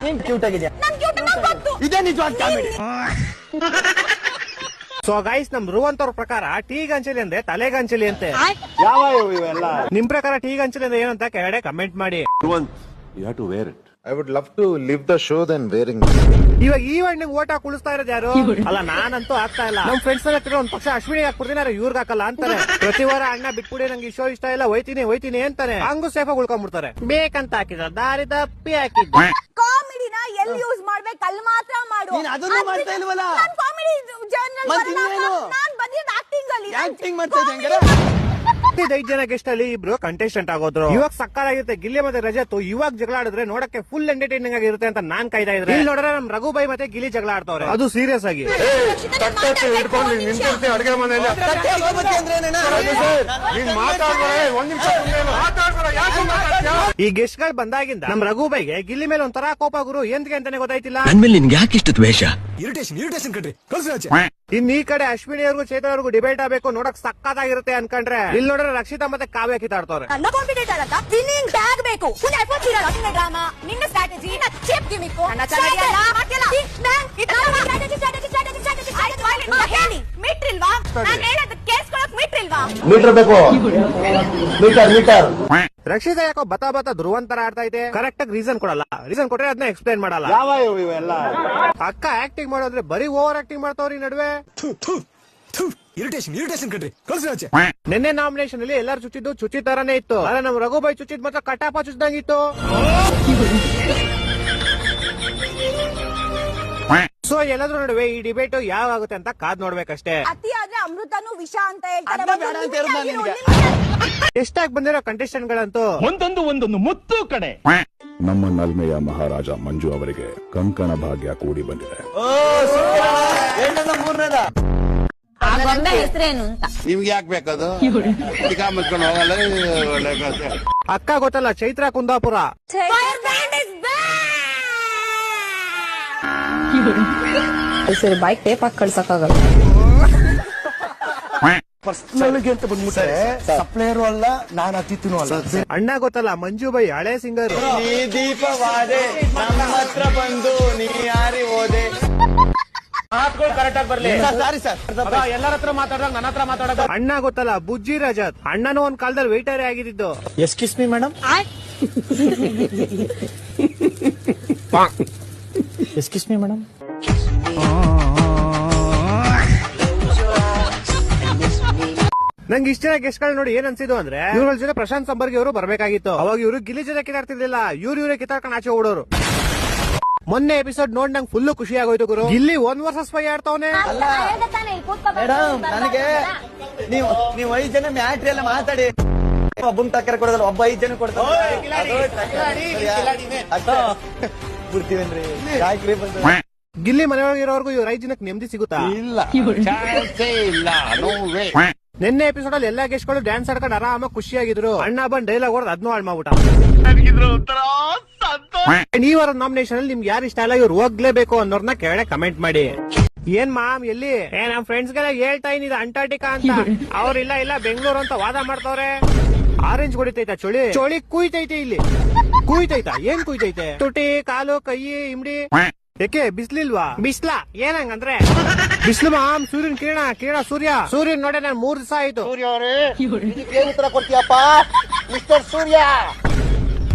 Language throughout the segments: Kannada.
ನೀನ್ ಕ್ಯೂಟ್ ಆಗಿದ್ಯಾ? ಇದೇ ನಿಜವಾದ ಕಾಮಿಡಿ. ಸೊ ಗೈಸ್, ನಮ್ ಧ್ರುವಂತ್ ಅವ್ರ ಪ್ರಕಾರ ಟೀ ಗಂಚಲಿ ಅಂದ್ರೆ ತಲೆ ಗಂಚಲಿ ಅಂತೆ. ಯಾವ ಇವೆಲ್ಲ? ನಿಮ್ ಪ್ರಕಾರ ಟೀ ಗಂಚಲಿ ಅಂದ್ರೆ ಏನಂತ ಕೆಳಗಡೆ ಕಮೆಂಟ್ ಮಾಡಿ. You have to wear it. I would love to leave the show than wearing this. ಇವಾಗ ಈ ವಣ್ಣಿಗೆ ಓಟ್ ಹಾಕಿ ಉಳಿಸ್ತಾ ಇರೋದು ಯಾರು? ಅಲ್ಲ, ನಾನಂತೂ ಆಗ್ತಾ ಇಲ್ಲ. ನಮ್ ಫ್ರೆಂಡ್ಸ್ ಎಲ್ಲ ಒಂದ್ ಪಕ್ಷ ಅಶ್ವಿನಿಗೆ ಹಾಕ್ಬಿಡ್ತೀನಿ, ಇವ್ರಿಗೆ ಹಾಕಲ್ಲ ಅಂತಾರೆ. ಪ್ರತಿ ವಾರ ಅಣ್ಣ ಬಿಟ್ಬಿಡಿ, ನಂಗೆ ಈ ಶೋ ಇಷ್ಟ ಇಲ್ಲ, ಹೋಯ್ತೀನಿ ಅಂತಾನೆ. ಹಂಗು ಸೇಫ್ ಆಗಿ ಉಳ್ಕೊಂಡ್ಬಿಡ್ತಾರೆ. ಬೇಕಂತ ಹಾಕಿದ್ರ ದಾರಿ ತಪ್ಪಿ ಹಾಕಿದ್ ಕಾಮಿಡಿನ ಎಲ್ಲಿ ಯೂಸ್ ಮಾಡ್ಬೇಕು ಅಲ್ಲಿ ಮಾತ್ರ ಮಾಡು. ನೀನ್ ಅದನ್ನು ಮಾಡ್ತಾ ಇಲ್ವಲ್ಲ? ಕಾಮಿಡಿ ಜರ್ನಲ್ ನಾನ್ ಬಂದಿದ್ದ ಆಕ್ಟಿಂಗ್ ಅಲ್ಲಿ. ಆಕ್ಟಿಂಗ್ ಮಾಡ್ತಾ ಇದ್ದೆ ಹಂಗಾರೆ? 5 ಜನ ಗೆಸ್ಟ್ ಅಲ್ಲಿ ಇಬ್ರು ಕಂಟೆಸ್ಟೆಂಟ್ ಆಗೋದ್ರು. ಇವಾಗ ಸಕ್ಕತ್ತಾಗಿರುತ್ತೆ. ಗಿಲ್ಲಿ ಮತ್ತೆ ರಜತ್ ಇವಾಗ ಜಗಳ ಆಡಿದ್ರೆ ನೋಡಕ್ಕೆ ಫುಲ್ ಎಂಟರ್ಟೈನಿಂಗ್ ಆಗಿರುತ್ತೆ ಅಂತ ನಾನ್ ಕಾಯ್ತಾ ಇದ್ರೆ, ಇಲ್ಲಿ ನೋಡಿದ್ರೆ ನಮ್ ರಘುಬಾಯಿ ಮತ್ತೆ ಗಿಲ್ಲಿ ಜಗಳ ಆಡ್ತವ್ರೆ, ಅದು ಸೀರಿಯಸ್ ಆಗಿ. ಹಿಡ್ಕೊಂಡು ನಿಂತಿರ್ತೀನಿ ಅಡಿಗೆ ಮನೆಯಲ್ಲಿ. ಈ ಗೆಸ್ಟ್ ಗಳು ಬಂದಾಗಿಂದ ನಮ್ ರಘುಬಾಯಿಗೆ ಗಿಲ್ಲಿ ಮೇಲೆ ಒಂಥರ ಕೋಪ ಗುರು. ಎಂತಕ್ಕೆ ಅಂತಾನೆ ಗೊತ್ತಾಯ್ತಿಲ್ಲ. ನನ್ಮೇಲೆ ನಿನ್ಗೆ ಯಾಕೆ ಇಷ್ಟು ದ್ವೇಷ? ಇರಿಟೇಷನ್ ಕಣ್ರಿ, ಕಳ್ಸಿ. ಇನ್ ಈ ಕಡೆ ಅಶ್ವಿನಿ ಅವ್ರಿಗೂ ಚೇತನ್ ಅವ್ರಿಗೂ ಡಿಬೇಟ್ ಆಗ್ಬೇಕು, ನೋಡಕ್ ಸಕ್ಕತ್ತಾಗಿರುತ್ತೆ ಅನ್ಕೊಂಡ್ರೆ ಇಲ್ಲಿ ನೋಡ್ರೆ ರಕ್ಷಿತಾ ಮತ್ತೆ ಕಾವ್ಯ ಕಿತ್ತಾಡ್ತವ್ರೆ. ನನ್ನ ಕಾಂಪಿಟೇಟರ್ ಅಂತ ವಿನ್ನಿಂಗ್ ಬ್ಯಾಗ್ ಬೇಕು. ಫುಲ್ ಎಫರ್ಟ್ಸ್ ಇರಲ್ಲ. ನಿನ್ನ ಡ್ರಾಮಾ, ನಿನ್ನ ಸ್ಟ್ರಾಟಜಿ, ನಿನ್ನ ಚೇಪ್ ಗಿಮಿಕ್, ನನ್ನ ಚೆನ್ನಾಗಿಲ್ಲ ಮಾಡ್ತಿಲ್ಲ. ಹೇಳಿ ಮೀಟ್ರಿಲ್ವಾ? ನಾನು ಹೇಳೋದು ಕೇಳಿಸ್ಕೊಳ್ಳೋಕೆ ಮೀಟ್ರಿಲ್ವಾ? ಮೀಟರ್ ಬೇಕು. ಮೀಟರ್. ರಕ್ಷಿತಾ ಯಾಕೋ ಬತಾ ಧ್ರುವಂತರ ಆಡ್ತಾ ಇದೆ. ಕರೆಕ್ಟ್ ಆಗಿ ರೀಸನ್ ಕೊಡಲ್ಲ. ರೀಸನ್ ಕೊಟ್ರೆ ಅದನ್ನ ಎಕ್ಸ್ಪ್ಲೈನ್ ಮಾಡಲ್ಲ. ಯಾವ ಇವೆಲ್ಲ? ಅಕ್ಕ ಆಕ್ಟಿಂಗ್ ಮಾಡೋದ್ರೆ ಬರೀ ಓವರ್ ಆಕ್ಟಿಂಗ್ ಮಾಡ್ತಾವ್ರಿ ನಡುವೆ. ಇರಿಟೇಷನ್ ಕಣ್ರಿ, ಕಳ್ಸಿ. ನಿನ್ನೆ ನಾಮಿನೇಷನ್ ಅಲ್ಲಿ ಎಲ್ಲಾರು ಚುಚ್ಚಿದ್ದು ಚುಚ್ಚಿ ತರಾನೇ ಇತ್ತು. ಆದ್ರೆ ನಮ್ ರಘುಬಾಯಿ ಚುಚ್ಚಿದ್ ಮಾತ್ರ ಕಟಾಪ ಚುಚ್ಚಿದಂಗಿತ್ತು. ಸೊ ಎಲ್ಲಾದ್ರೂ ನಡುವೆ ಈ ಡಿಬೇಟ್ ಯಾವ ಆಗುತ್ತೆ ಅಂತ ಕಾದ್ ನೋಡ್ಬೇಕಷ್ಟೇ. ಅತಿ ಆದ್ರೆ ಅಮೃತನು ವಿಷ ಅಂತ ಅದ್ನ ಬೇಡ ಅಂತ ಹೇಳಿದ್ನ ನಿನ್ಗೆ. ಎಷ್ಟಾಗಿ ಬಂದಿರೋ ಕಂಟೆಸ್ಟೆಂಟ್ ಗಳಂತೂ ಒಂದೊಂದು ಮುತ್ತು ಕಡೆ. ನಮ್ಮ ನಲ್ಮೆಯ ಮಹಾರಾಜ ಮಂಜು ಅವರಿಗೆ ಕಂಕಣ ಭಾಗ್ಯ ಕೂಡಿ ಬಂದಿದೆ. ಮೂರನೇದ ಹೆಸರೇನು ಅಂತ ನಿಮ್ಗೆ ಯಾಕೆ ಬೇಕದು? ಮುಚ್ಕೊಂಡು ಹೋಗಲ್ಲ. ಅಕ್ಕ ಗೊತ್ತಲ್ಲ, ಚೈತ್ರ ಕುಂದಾಪುರ. ಸರಿ, ಬೈಕ್ ಟೇಪ್ ಹಾಕಿ ಕಳ್ಸಕ್ಕಾಗಲ್ಲ. ಪರ್ಸನಲ್ಗೆ ಅಂತ ಬಂದ್ಬಿಟ್ಟೆ. ಸಪ್ಲೈಯರು ಅಲ್ಲ, ನಾನು ಅತಿಥಿನೂ ಅಲ್ಲ. ಅಣ್ಣ ಗೊತ್ತಲ್ಲ, ಮಂಜು ಬೈ ಹಳೆ ಸಿಂಗರ್. ನೀ ದೀಪವಾದೆ, ನಮ್ಮ ಹತ್ರ ಬಂದು ನೀ ಯಾರಿ ಹೋದೆ. ಕರೆಕ್ಟ್ ಆಗಿ ಬರ್ಲಿ. ಸಾರಿ ಸರ್, ಎಲ್ಲರ ಹತ್ರ ಮಾತಾಡಿದಾಗ ನನ್ನ ಹತ್ರ ಮಾತಾಡೋದು. ಅಣ್ಣ ಗೊತ್ತಲ್ಲ, ಬುಜ್ಜಿ ರಜತ್. ಅಣ್ಣನೂ ಒಂದ್ ಕಾಲದಲ್ಲಿ ವೇಟರೇ ಆಗಿದ್ದು. Excuse me madam. Excuse me madam. ನಂಗೆ ಇಷ್ಟ ಗೆಸ್ಟ್ ಗಳು ನೋಡಿ ಏನ್ ಅನ್ಸಿದ್ದು ಅಂದ್ರೆ, ಇವ್ರ ಜೊತೆ ಪ್ರಶಾಂತ್ ಸಂಬರ್ಗಿ ಅವರು ಬರ್ಬೇಕಾಗಿತ್ತು. ಅವಾಗ ಇವರು ಗಿಲ್ಲಿ ಜೊತೆ ಕಿತ್ತಾಡ್ತಿರ್ಲಿಲ್ಲ, ಇವರೇ ಕಿತ್ತಾಡ್ಕೊಂಡು ಆಚೆ ಓಡೋರು. ಮೊನ್ನೆ ಎಪಿಸೋಡ್ ನೋಡಿ ನಂಗೆ ಫುಲ್ ಖುಷಿ ಆಗೋಯ್ತು ಗುರು. ಗಿಲ್ಲಿ 1 vs 5 ಆಡ್ತಾವನೆ. ಮೇಡಮ್, ನನಗೆ ನೀವು 5 ಜನ ಮ್ಯಾಟ್ರಿ ಎಲ್ಲ ಮಾತಾಡಿ. ಒಬ್ಬನ್ ಟಕ್ಕರ್ ಕೊಡೋದಲ್ಲ, ಒಬ್ಬ 5 ಜನ ಕೊಡ್ತಾರೆ. ಬಿಡ್ತೀವೇನ್ರಿ? ಯಾಕ್ರಿ ಬಂದು ಗಿಲ್ಲಿ ಮನೆಯೊಳಗಿರೋರ್ಗು ಇವ್ರ 5 ಜನಕ್ಕೆ ನೆಮ್ಮದಿ ಸಿಗುತ್ತಾ? ಇಲ್ಲ. ನಿನ್ನೆ ಎಪಿಸೋಡ್ ಅಲ್ಲಿ ಎಲ್ಲಾ ಗೆಸ್ಟ್ ಗಳು ಡ್ಯಾನ್ಸ್ ಆಡ್ಕೊಂಡು ಆರಾಮಾಗಿ ಖುಷಿಯಾಗಿದ್ರು. ಅಣ್ಣ ಬಂದ್ ಡೈಲಾಗ್ ಹೊಡೆದ್ ಅದನ್ನೂ ಹಾಳು ಮಾಡ್ಬಿಟ್ಟ. ಈ ವಾರದ ನಾಮಿನೇಷನ್ ಅಲ್ಲಿ ನಿಮ್ಗೆ ಯಾರು ಇಷ್ಟ ಇಲ್ಲ, ಇವ್ರು ಹೋಗ್ಲೇಬೇಕು ಅನ್ನೋರ್ನ ಕೆಳಗಡೆ ಕಮೆಂಟ್ ಮಾಡಿ. ಏನ್ ಮಾಮ್ ಎಲ್ಲಿ? ನಮ್ ಫ್ರೆಂಡ್ಸ್ ಗೆಲ್ಲ ಹೇಳ್ತಾ ಇದೀನಿ ಅಂಟಾರ್ಟಿಕಾ ಅಂತ. ಅವ್ರಿಲ್ಲ ಬೆಂಗಳೂರು ಅಂತ ವಾದ ಮಾಡ್ತವ್ರೆ. ಆರೆಂಜ್ ಹೊಡಿತೈತಾ ಚೋಳಿ ಕುಯ್ತೈತೆ ಇಲ್ಲಿ. ಕುಯ್ತೈತಾ? ಏನ್ ಕುಯ್ತೈತೆ? ತುಟಿ, ಕಾಲು, ಕೈ, ಇಮ್ಡಿ. ಯಾಕೆ ಬಿಸ್ಲಿಲ್ವಾ? ಬಿಸ್ಲಾ? ಏನಂಗಂದ್ರೆ ಬಿಸ್ಲು ಮಾಮ್. ಸೂರ್ಯನ್ ಕಿರಣ ಸೂರ್ಯನ್ ನೋಡೆ ನಾನು 3 ದಿವಸ ಆಯ್ತು. ಉತ್ತರ ಕೊಡ್ತೀಯಪ್ಪ ಮಿಸ್ಟರ್ ಸೂರ್ಯ.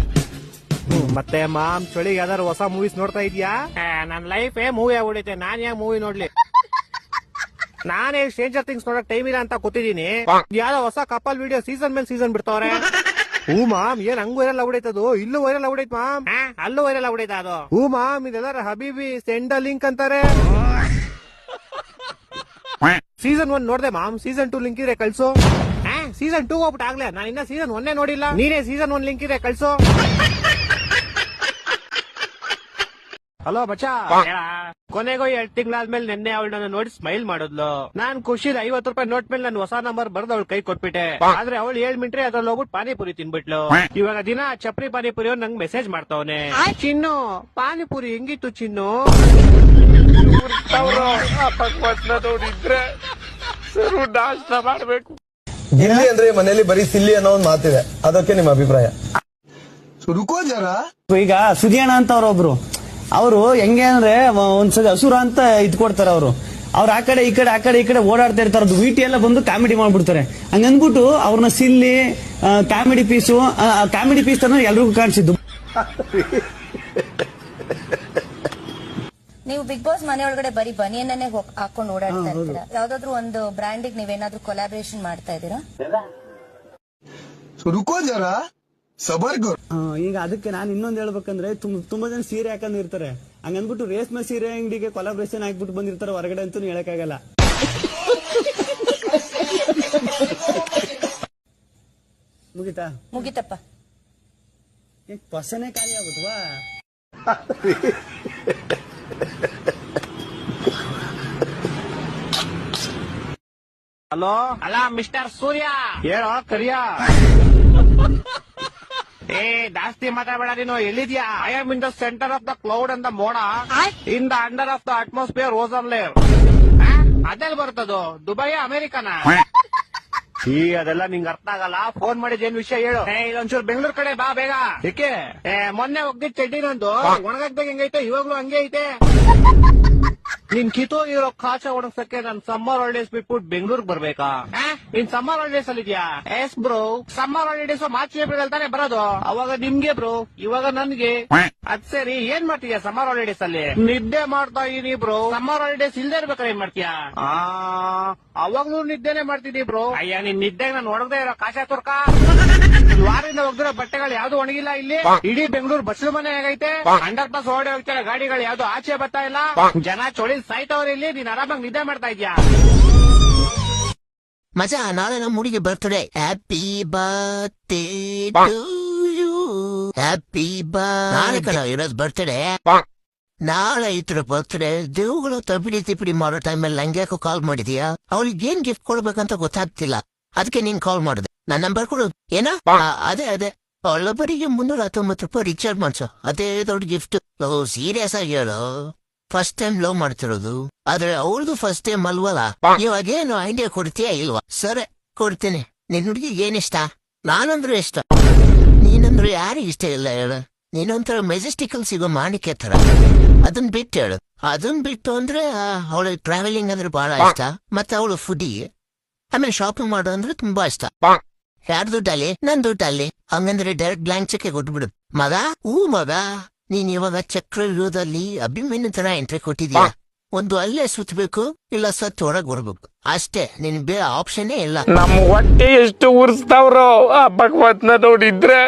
ಮತ್ತೆ ಮಾಮ್, ಚಳಿಗೆ ಯಾವ್ದಾರು ಹೊಸ ಮೂವೀಸ್ ನೋಡ್ತಾ ಇದೀಯಾ? ನನ್ ಲೈಫ್ ಮೂವಿ ಆಗ್ಬಿಡೈತೆ, ನಾನ್ ಯಾಕೆ ಮೂವಿ ನೋಡ್ಲಿ? ನಾನೇ ಸ್ಟ್ರೇಂಜರ್ ಥಿಂಗ್ಸ್ ನೋಡಕ್ ಟೈಮ್ ಇಲ್ಲ ಅಂತ ಕೂತಿದೀನಿ. ಯಾವ್ದೋ ಹೊಸ ಕಪಲ್ ವಿಡಿಯೋ ಸೀಸನ್ ಮೇಲೆ ಸೀಸನ್ ಬಿಡ್ತಾವ್ರೆ. ಹೂ ಮಾಮ್, ಏನ್ ಹಂಗ್ ವೈರಲ್ ಆಗ್ಬಿಡೈತದು? ಇಲ್ಲೂ ವೈರಲ್ ಆಗ್ಬಿಡೈತ್ ಮಾಮ್. ಅಲ್ಲೂ ವೈರಲ್ ಆಗ್ಬಿಡೈತ ಅದು. ಹೂ ಮಾಮ್, ಇದೆಲ್ಲ ಹಬೀಬಿ ಸೆಂಡ್ ಲಿಂಕ್ ಅಂತಾರೆ. ಸೀಸನ್ 1 ನೋಡ್ದೆ ಮಾಮ್. ಸೀಸನ್ 2 ಲಿಂಕ್ ಇದ್ರೆ ಕಳ್ಸು. ಸೀಸನ್ 2 ಹೋಗ್ಬಿಟ್ಟು ಆಗ್ಲೇ, ನಾನು ಇನ್ನ ಸೀಸನ್ 1 ನೋಡಿಲ್ಲ. ನೀನೇ ಸೀಸನ್ 1 ಲಿಂಕ್ ಇದೆ ಕಳ್ಸು. ಹಲೋ ಬಚ್ಚಾ, ಕೊನೆಗೂ 2 ತಿಂಗಳಾದ್ಮೇಲೆ ನಿನ್ನೆ ಅವಳು ನನ್ನ ನೋಡಿ ಸ್ಮೈಲ್ ಮಾಡಿದ್ಲು. ನಾನ್ ಖುಷಿ 50 ರೂಪಾಯಿ ನೋಟ್ ಮೇಲೆ ನಾನು ಹೊಸ ನಂಬರ್ ಬರ್ದು ಅವಳು ಕೈ ಕೊಟ್ಬಿಟ್ಟೆ. ಆದ್ರೆ ಅವಳು 7 ಮಿನಿಟ್ರೆ ಅದ್ರಲ್ಲಿ ಹೋಗ್ಬಿಟ್ಟು ಪಾನಿಪುರಿ ತಿನ್ಬಿಟ್ಲು. ಇವಾಗ ದಿನ ಚಪ್ರಿ ಪಾನಿಪುರಿ ನಂಗೆ ಮೆಸೇಜ್ ಮಾಡ್ತಾವನೆ. ಚಿನ್ನು, ಪಾನಿಪುರಿ ಹೆಂಗಿತ್ತು ಚಿನ್ನು? ನೋಡಿದ್ರೆ ನಾಷ್ಟ ಮಾಡ್ಬೇಕು. ಗಿಲ್ಲಿ ಅಂದ್ರೆ ಮನೇಲಿ ಬರೀ ಸಿಲ್ಲಿ ಅನ್ನೋ ಒಂದು ಮಾತಿದೆ, ಅದಕ್ಕೆ ನಿಮ್ಮ ಅಭಿಪ್ರಾಯ? ಈಗ ಸುದಿಯಣ್ಣ ಅಂತ ಅವ್ರೊಬ್ರು ಅವರು ಹೆಂಗೆ ಅಂದ್ರೆ ಒಂದ್ಸಲ ಹಸುರ ಅಂತ ಇದ್ಕೊಡ್ತಾರೆ ಅವರು. ಅವ್ರು ಆ ಕಡೆ ಈ ಕಡೆ ಓಡಾಡ್ತಾ ಇರ್ತಾರೆ. ಅದು ವಿಟಿ ಎಲ್ಲ ಬಂದು ಕಾಮಿಡಿ ಮಾಡ್ಬಿಡ್ತಾರೆ. ಹಂಗನ್ಬಿಟ್ಟು ಅವ್ರನ್ನ ಸಿಲ್ಲಿ ಕಾಮಿಡಿ ಪೀಸ್ ತರ ಎಲ್ರಿಗೂ ಕಾಣಿಸಿದ್ದು. ನೀವು ಬಿಗ್ ಬಾಸ್ ಮನೆ ಒಳಗಡೆ ಬರೀ ಬನಿಯನ್ನೇ ಹಾಕೊಂಡು ಓಡಾಡ್ತಾ ಇರ್ತೀರಾ. ಯಾವ್ದಾದ್ರು ಒಂದು ಬ್ರ್ಯಾಂಡಿಗೆ ನೀವೇನಾದ್ರೂ ಕೊಲಾಬ್ರೇಷನ್ ಮಾಡ್ತಾ ಇದ್ದೀರಾ? ರುಕೋ ಜರ ಸಬರ್ ಕರ್. ಈಗ ಅದಕ್ಕೆ ನಾನು ಇನ್ನೊಂದು ಹೇಳ್ಬೇಕಂದ್ರೆ ತುಂಬಾ ಜನ ಸೀರೆ ಹಾಕೊಂಡು ಇರ್ತಾರೆ. ಹಂಗನ್ಬಿಟ್ಟು ರೇಷ್ಮೆ ಸೀರೆ ಅಂಗಡಿಗೆ ಕೊಲಾಬ್ರೇಷನ್ ಹಾಕ್ಬಿಟ್ಟು ಬಂದಿರ್ತಾರೆ ಹೊರಗಡೆ ಅಂತೂ ಹೇಳಕ್ಕಾಗಲ್ಲ. ಮುಗಿತಪ್ಪ. ಪಸನೆ ಖಾಲಿ ಆಗುತ್ತವಾ? ಹಲೋ, ಅಲ್ಲ ಮಿಸ್ಟರ್ ಸೂರ್ಯ, ಹೇಳೋ ಕರಿಯ. ಏ ಜಾಸ್ತಿ ಮಾತಾಡಬೇಡ ನೀನು. ಎಲ್ಲಿದ್ಯಾ? I am in the center of the cloud and the ಮೋಡ, in the under of the atmosphere ozone layer. ಅದೆಲ್ಲ ಬರ್ತದೋ? ದುಬೈ ಅಮೆರಿಕನ? ಅದೆಲ್ಲ ನಿಂಗೆ ಅರ್ಥ ಆಗಲ್ಲ. ಫೋನ್ ಮಾಡಿದ್ ಏನ್ ವಿಷಯ ಹೇಳು. ಇದೊಂಚೂರು ಬೆಂಗಳೂರು ಕಡೆ ಬಾ ಬೇಗ. ಏಕೆ? ಮೊನ್ನೆ ಹೋಗಿದ್ ಚಡ್ಡಿ ನಂದು ಒಣಗಾಕ್ದಾಗ ಹೆಂಗೈತೆ, ಇವಾಗ್ಲೂ ಹಂಗೆ ಐತೆ. ನಿನ್ ಕಿತ್ತೋಗಿರೋ ಕಾಚ ಒಣಗ್ಸಕ್ಕೆ ನನ್ ಸಮ್ಮರ್ ಹಾಲಿಡೇಸ್ ಬಿಟ್ಬಿಟ್ಟು ಬೆಂಗಳೂರಿಗೆ ಬರ್ಬೇಕಾ? ನೀನ್ ಸಮ್ಮರ್ ಹಾಲಿಡೇಸ್ ಅಲ್ಲಿ ಇದೆಯಾ? S bro, summer holidays March April ತಾನೇ ಬರೋದು. ಅವಾಗ ನಿಮ್ಗೆ ಬ್ರೋ, ಇವಾಗ ನನ್ಗೆ. ಅದ್ ಸರಿ, ಏನ್ ಮಾಡ್ತೀಯಾ ಸಮ್ಮರ್ ಹಾಲಿಡೇಸ್ ಅಲ್ಲಿ? ನಿದ್ದೆ ಮಾಡ್ತಾ ಇದೀನಿ ಬ್ರೋ. ಸಮ್ಮರ್ ಹಾಲಿಡೇಸ್ ಇಲ್ದೇ ಇರ್ಬೇಕಾರೆ ಏನ್ ಮಾಡ್ತೀಯಾ? ಅವಾಗ್ಲೂ ನಿದ್ದೆನೆ ಮಾಡ್ತಿದೀನಿ ಬ್ರೋ. ಅಯ್ಯ, ನಿನ್ ನಿದ್ದೆಗೆ ನಾನು ಒಣಗದೆ ಇರೋ ಕಾಚ ತುರ್ಕ. ವಾರಿಂದ ಹೋಗ್ದಿರೋ ಬಟ್ಟೆಗಳು ಯಾವ್ದು ಒಣಗಿಲ್ಲ ಇಲ್ಲಿ. ಇಡೀ ಬೆಂಗಳೂರು ಬಸ್ಲು ಮನೆ ಆಗೈತೆ. ಅಂಡರ್ ಪಾಸ್ ಓಡಿ ಹೋಗ್ತಾರೆ ಗಾಡಿಗಳು, ಯಾವ್ದು ಆಚೆ ಬರ್ತಾ ಇಲ್ಲ. ಜನ ಚೊಳಿ ಸಾಯ್ತವ್ರ ಇಲ್ಲಿ. ನೀನ್ ಆರಾಮಾಗಿ ನಿದ್ದೆ ಮಾಡ್ತಾ ಇದ್ಯಾ? ಮಜಾ, ನಾಳೆ ನಮ್ಮ ಹುಡುಗಿ birthday. Happy birthday to you. Happy ನಾಳೆ ಕಣ ಇರೋದು ಬರ್ತಡೆ. ನಾಳೆ ಇದ್ರ ಬರ್ತ್ಡೇ. ದೇವುಗಳು ತಪಿಡಿ ಮಾಡೋ ಟೈಮಲ್ಲಿ ನಂಗೆ ಯಾಕೋ ಕಾಲ್ ಮಾಡಿದೀಯಾ? ಅವ್ಳಿಗೆ ಏನ್ ಗಿಫ್ಟ್ ಕೊಡ್ಬೇಕಂತ ಗೊತ್ತಾಗ್ತಿಲ್ಲ. ಅದಕ್ಕೆ ನೀನ್ ಕಾಲ್ ಮಾಡಿದೆ. ನನ್ನ ನಂಬರ್ ಕೊಡು. ಏನಾ? ಅದೇ ಒಳ್ಳೊಬ್ಬರಿಗೆ 319 ರೂಪಾಯಿ ರೀಚಾರ್ಜ್ ಮಾಡ್ಸೋ. ಅದೇ ದೊಡ್ಡ ಗಿಫ್ಟ್. ಸೀರಿಯಸ್ ಆಗಿ ಹೇಳು. ಫಸ್ಟ್ ಟೈಮ್ ಲವ್ ಮಾಡ್ತಿರೋದು, ಆದ್ರೆ ಅವಳದು ಫಸ್ಟ್ ಟೈಮ್ ಅಲ್ವಲ್ಲ. ಇವಾಗೇನು ಐಡಿಯಾ ಕೊಡ್ತೀಯಾ ಇಲ್ವಾ? ಸರಿ, ಕೊಡ್ತೀನಿ. ನಿನ್ ಹುಡುಗಿಗೆ ಏನಿಷ್ಟ? ನಾನಂದ್ರೆ ಇಷ್ಟ. ನೀನಂದ್ರೆ ಯಾರಿಗೆ ಇಷ್ಟ ಇಲ್ಲ ಹೇಳು? ನೀನೊಂಥರ ಮೆಜೆಸ್ಟಿಕಲ್ ಸಿಗೋ ಮಾಣಿಕೆ ತರ. ಅದನ್ ಬಿಟ್ಟು ಹೇಳು. ಅದನ್ ಬಿಟ್ಟು ಅಂದ್ರೆ ಅವಳಿಗೆ ಟ್ರಾವೆಲಿಂಗ್ ಅಂದ್ರೆ ಬಹಳ ಇಷ್ಟ. ಮತ್ತೆ ಅವಳು ಫುಡಿ. ಆಮೇಲೆ ಶಾಪಿಂಗ್ ಮಾಡೋ ಅಂದ್ರೆ ತುಂಬಾ ಇಷ್ಟ. ಯಾರ್ ದುಡ್ಡಲ್ಲಿ? ನನ್ ದುಡ್ಡಲ್ಲಿ. ಹಂಗಂದ್ರೆ ಡೈರೆಕ್ಟ್ ಬ್ಲಾಂಕ್ ಚೆಕ್ ಕೊಟ್ಬಿಡು. ಮಗ, ಮಗ, ನೀನ್ ಇವಾಗ ಚಕ್ರವ್ಯೂಹದಲ್ಲಿ ಅಭಿಮನ್ಯು ತರ ಎಂಟ್ರಿ ಕೊಟ್ಟಿದ್ಯಾ. ಒಂದು ಅಲ್ಲೇ ಸುತ್ತಬೇಕು, ಇಲ್ಲ ಸತ್ತು ಹೊರಗ್ ಬರ್ಬೇಕು ಅಷ್ಟೇ. ನಿನ್ ಬೇರೆ ಆಪ್ಷನ್ನೇ ಇಲ್ಲ. ನಮ್ ಹೊಟ್ಟೆ ಎಷ್ಟು ಉರ್ಸ್ತಾವ್ರೋ ಆ ಭಗವತ್ನ ನೋಡಿದ್ರೆ.